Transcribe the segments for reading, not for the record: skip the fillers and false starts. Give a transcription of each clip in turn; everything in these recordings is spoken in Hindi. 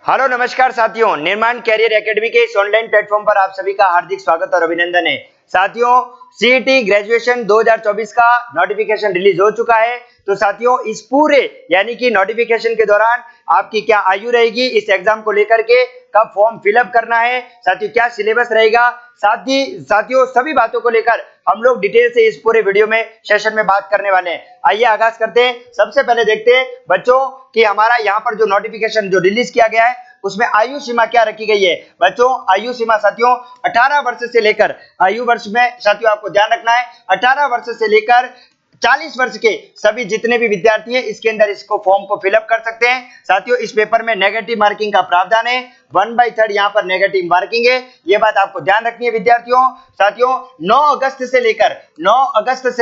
हेलो नमस्कार साथियों, निर्माण कैरियर एकेडमी के इस ऑनलाइन प्लेटफॉर्म पर आप सभी का हार्दिक स्वागत और अभिनंदन है। साथियों, सीईटी ग्रेजुएशन 2024 का नोटिफिकेशन रिलीज हो चुका है। तो साथियों, इस पूरे यानी कि नोटिफिकेशन के दौरान आपकी क्या आयु रहेगी, इस एग्जाम को लेकर के कब फॉर्म फिलअप करना है, साथियों क्या सिलेबस रहेगा, साथियों सभी बातों को लेकर हम लोग डिटेल से इस पूरे वीडियो में सेशन में बात करने वाले हैं। आइए आगाज करते हैं। सबसे पहले देखते हैं बच्चों कि हमारा यहाँ पर जो नोटिफिकेशन जो रिलीज किया गया है उसमें आयु सीमा क्या रखी गई है। बच्चों, आयु सीमा साथियों 18 वर्ष से लेकर, आयु वर्ष में साथियों आपको ध्यान रखना है 18 वर्ष से लेकर 40 वर्ष के सभी जितने भी विद्यार्थी हैं इसके अंदर इसको फॉर्म को फिलअप कर सकते हैं। साथियों, इस पेपर में नेगेटिव मार्किंग का प्रावधान है, 1/3 यहाँ पर नेगेटिव मार्किंग है, ये बात आपको ध्यान रखनी है विद्यार्थियों। साथियों, 9 अगस्त से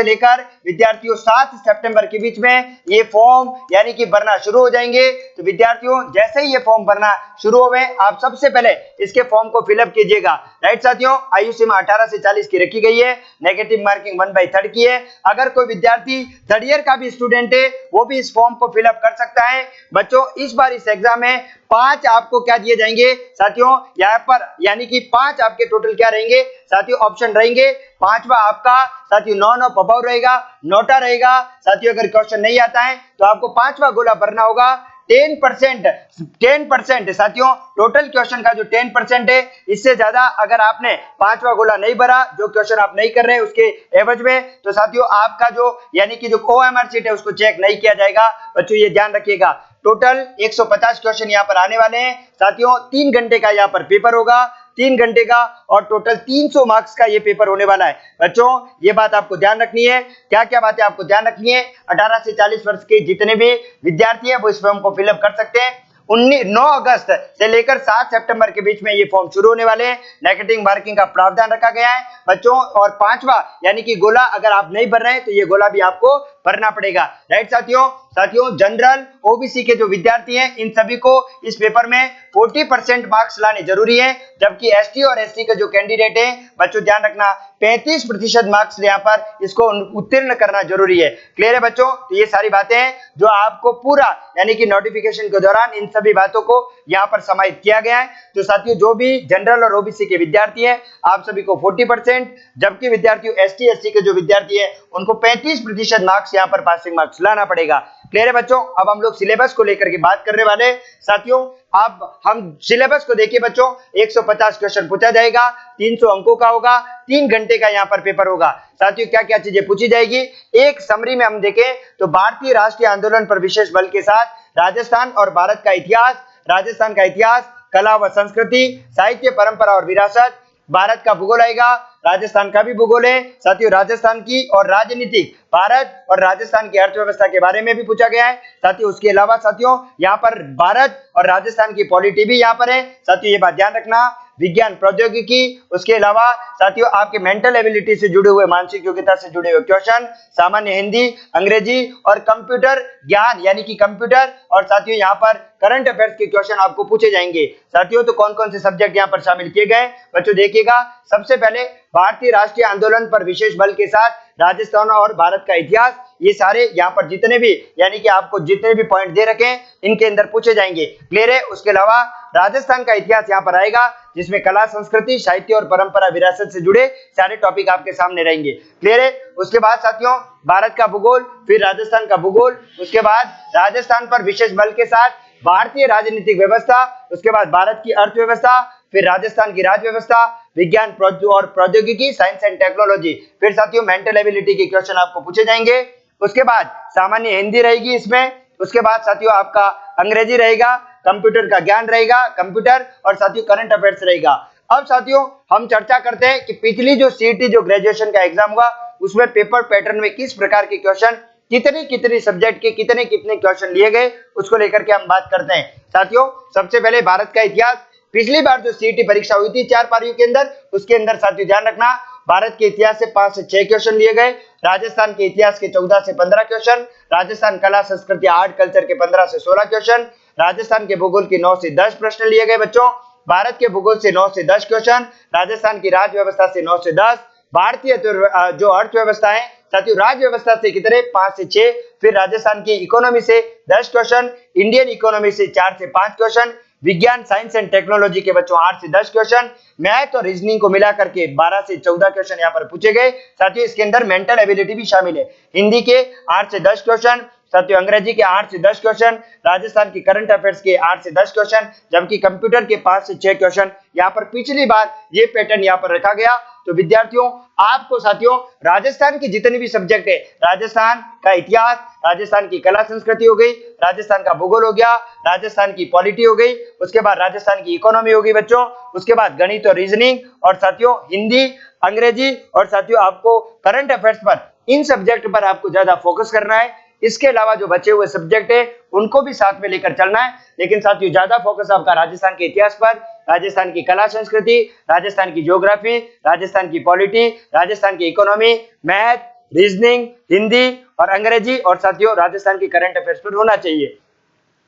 लेकर विद्यार्थियों 7 सितंबर के बीच में ये फॉर्म यानी कि भरना शुरू हो जाएंगे। तो विद्यार्थियों जैसे ही ये फॉर्म भरना शुरू होवे आप सबसे पहले इसके फॉर्म को फिलअप कीजिएगा। राइट साथियों, आयु सीमा 18 से 40 की रखी गई है, नेगेटिव मार्किंग 1/3 की है। अगर कोई विद्यार्थी थर्ड ईयर का भी स्टूडेंट है वो भी इस फॉर्म को फिलअप कर सकता है। बच्चों, इस बार इस एग्जाम में 5 आपको क्या दिए जाएंगे साथियों, यहाँ पर यानी कि 5 आपके टोटल क्या रहेंगे साथियों, ऑप्शन रहेंगे। 5वां आपका साथियों 9 पबाव रहेगा, नोटा रहेगा। साथियों अगर क्वेश्चन नहीं आता है तो आपको 5वां गोला भरना होगा। 10% साथियों टोटल क्वेश्चन का जो 10% है, इससे ज्यादा अगर आपने 5वां गोला नहीं भरा, जो क्वेश्चन आप नहीं कर रहे उसके एवज में, तो साथियों आपका जो यानी कि जो ओएमआर शीट है उसको चेक नहीं किया जाएगा। बच्चों ये ध्यान रखिएगा। टोटल 150 क्वेश्चन यहाँ पर आने वाले हैं साथियों। 3 घंटे का यहाँ पर पेपर होगा, 3 घंटे का, और टोटल 300 मार्क्स का ये पेपर होने वाला है। बच्चों ये बात आपको ध्यान रखनी है। क्या क्या बातें आपको ध्यान रखनी है, 18 से 40 वर्ष के जितने भी विद्यार्थी हैं वो इस फॉर्म को फिलअप कर सकते हैं। 9 अगस्त से लेकर 7 सितंबर के बीच में ये फॉर्म शुरू होने वाले हैं। नेगेटिव मार्किंग का प्रावधान रखा गया है बच्चों। और 5वां यानी कि गोला अगर आप नहीं भर रहे हैं तो ये गोला भी आपको भरना पड़ेगा। राइट साथियों जनरल ओबीसी के जो विद्यार्थी हैं इन सभी को इस पेपर में 40% मार्क्स लाने जरूरी है, जबकि एसटी और एससी के जो कैंडिडेट हैं बच्चों ध्यान रखना 35% मार्क्स यहाँ पर इसको उत्तीर्ण करना जरूरी है। क्लियर है बच्चों? तो ये सारी बातें हैं जो आपको पूरा यानी कि नोटिफिकेशन के दौरान इन सभी बातों को यहाँ पर समाहित किया गया है। तो साथियों जो भी जनरल और ओबीसी के विद्यार्थी हैं आप सभी को 40%, जबकि विद्यार्थियों एसटी एससी के जो विद्यार्थी हैं उनको 35% मार्क्स यहाँ पर पासिंग मार्क्स लाना पड़ेगा। क्लियर है बच्चों? अब हम लोग सिलेबस को लेकर के बात करने वाले साथियों। अब हम सिलेबस को देखिए बच्चों, 150 क्वेश्चन पूछा जाएगा, 300 अंकों का होगा, 3 घंटे का यहाँ पर पेपर होगा। साथियों क्या क्या चीजें पूछी जाएगी, एक समरी में हम देखें तो भारतीय राष्ट्रीय आंदोलन पर विशेष बल के साथ राजस्थान और भारत का इतिहास, राजस्थान का इतिहास, कला व संस्कृति, साहित्य परंपरा और विरासत, भारत का भूगोल आएगा, राजस्थान का भी भूगोल है साथियों, राजस्थान की और राजनीतिक, भारत और राजस्थान की अर्थव्यवस्था के बारे में भी पूछा गया है साथियों। उसके अलावा साथियों यहाँ पर भारत और राजस्थान की पॉलिटी भी यहाँ पर है साथियों, ये बात ध्यान रखना। विज्ञान प्रौद्योगिकी, उसके अलावा साथियों आपके मेंटल एबिलिटी से जुड़े हुए, मानसिक योग्यता से जुड़े हुए क्वेश्चन, सामान्य हिंदी, अंग्रेजी और कंप्यूटर ज्ञान यानी कि कंप्यूटर, और साथियों यहाँ पर करंट अफेयर्स के क्वेश्चन आपको पूछे जाएंगे साथियों। तो कौन कौन से सब्जेक्ट यहाँ पर शामिल किए गए बच्चों देखिएगा। सबसे पहले भारतीय राष्ट्रीय आंदोलन पर विशेष बल के साथ राजस्थान और भारत का इतिहास, ये सारे यहाँ पर जितने भी यानी कि आपको जितने भी पॉइंट दे रखे हैं इनके अंदर पूछे जाएंगे। क्लियर है? उसके अलावा राजस्थान का इतिहास यहाँ पर आएगा जिसमें कला संस्कृति, साहित्य और परंपरा विरासत से जुड़े सारे टॉपिक आपके सामने रहेंगे। क्लियर है? उसके बाद साथियों भारत का भूगोल, फिर राजस्थान का भूगोल, उसके बाद राजस्थान पर विशेष बल के साथ भारतीय राजनीतिक व्यवस्था, उसके बाद भारत की अर्थव्यवस्था, फिर राजस्थान की राज्य व्यवस्था, विज्ञान और प्रौद्योगिकी, साइंस एंड टेक्नोलॉजी, फिर साथियों मेंटल एबिलिटी के क्वेश्चन आपको पूछे जाएंगे। उसके बाद सामान्य हिंदी रहेगी इसमें, उसके बाद साथियों आपका अंग्रेजी रहेगा, कंप्यूटर का ज्ञान रहेगा, कंप्यूटर, और साथियों करंट अफेयर्स रहेगा। अब साथियों हम चर्चा करते हैं कि पिछली जो सीईटी जो ग्रेजुएशन का एग्जाम हुआ उसमें पेपर पैटर्न में किस प्रकार के क्वेश्चन, कितने सब्जेक्ट के कितने क्वेश्चन लिए गए, उसको लेकर के हम बात करते हैं साथियों। सबसे पहले भारत का इतिहास, पिछली बार जो सीईटी परीक्षा हुई थी 4 पारियों के अंदर, उसके अंदर साथियों ध्यान रखना भारत के इतिहास से 5 से 6 क्वेश्चन लिए गए, राजस्थान के इतिहास के 14 से 15 क्वेश्चन, राजस्थान कला संस्कृति आर्ट कल्चर के 15 से 16 क्वेश्चन, राजस्थान के भूगोल के 9 से 10 प्रश्न लिए गए बच्चों, भारत के भूगोल से 9 से 10 क्वेश्चन, राजस्थान की राज्य व्यवस्था से 9 से 10, भारतीय जो अर्थव्यवस्था है साथियों राज्य व्यवस्था से कितने 5 से 6, फिर राजस्थान की इकोनॉमी से 10 क्वेश्चन, इंडियन इकोनॉमी से 4 से 5 क्वेश्चन, विज्ञान साइंस एंड टेक्नोलॉजी के बच्चों 8 से 10 क्वेश्चन, मैथ और रीजनिंग को मिला करके 12 से 14 क्वेश्चन यहाँ पर पूछे गए। साथियों इसके अंदर मेंटल एबिलिटी भी शामिल है। हिंदी के 8 से 10 क्वेश्चन, साथियों अंग्रेजी के 8 से 10 क्वेश्चन, राजस्थान की करंट अफेयर्स के 8 से 10 क्वेश्चन, जबकि कंप्यूटर के 5 से 6 क्वेश्चन यहाँ पर पिछली बार ये पैटर्न यहाँ पर रखा गया। तो विद्यार्थियों आपको साथियों राजस्थान की जितनी भी सब्जेक्ट है, राजस्थान का इतिहास, राजस्थान की कला संस्कृति हो गई, राजस्थान का भूगोल हो गया, राजस्थान की पॉलिटी हो गई, उसके बाद राजस्थान की इकोनॉमी होगी बच्चों, उसके बाद गणित और रीजनिंग, और साथियों हिंदी, अंग्रेजी, और साथियों आपको करंट अफेयर्स पर, इन सब्जेक्ट पर आपको ज्यादा फोकस करना है। इसके अलावा जो बचे हुए सब्जेक्ट है उनको भी साथ में लेकर चलना है, लेकिन साथियों ज्यादा फोकस आपका राजस्थान के इतिहास पर, राजस्थान की कला संस्कृति, राजस्थान की ज्योग्राफी, राजस्थान की पॉलिटी, राजस्थान की इकोनॉमी, मैथ, रीजनिंग, हिंदी और अंग्रेजी, और साथियों राजस्थान की करंट अफेयर्स पर होना चाहिए।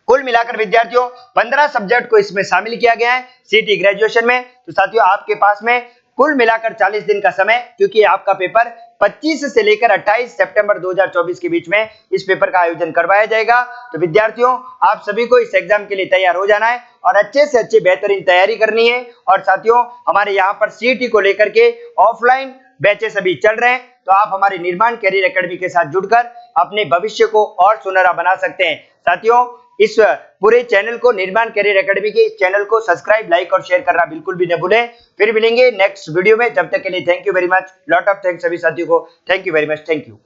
कुल मिलाकर विद्यार्थियों 15 सब्जेक्ट को इसमें शामिल किया गया है सीटी ग्रेजुएशन में। तो साथियों आपके पास में कुल मिलाकर 40 दिन का समय, क्योंकि आपका पेपर 25 से लेकर 28 सितंबर 2024 के बीच में इस पेपर का आयोजन करवाया जाएगा। तो विद्यार्थियों आप सभी को इस एग्जाम के लिए तैयार हो जाना है और अच्छे से अच्छे बेहतरीन तैयारी करनी है। और साथियों हमारे यहाँ पर सीटी को लेकर के ऑफलाइन बैचेस अभी चल रहे हैं, तो आप हमारे निर्माण कैरियर एकेडमी के साथ जुड़कर अपने भविष्य को और सुनहरा बना सकते हैं। साथियों इस पूरे चैनल को, निर्माण कैरियर एकेडमी के चैनल को सब्सक्राइब, लाइक और शेयर करना बिल्कुल भी न भूलें। फिर मिलेंगे नेक्स्ट वीडियो में, जब तक के लिए thank you very much, lot of thanks सभी साथियों को, thank you very much, thank you.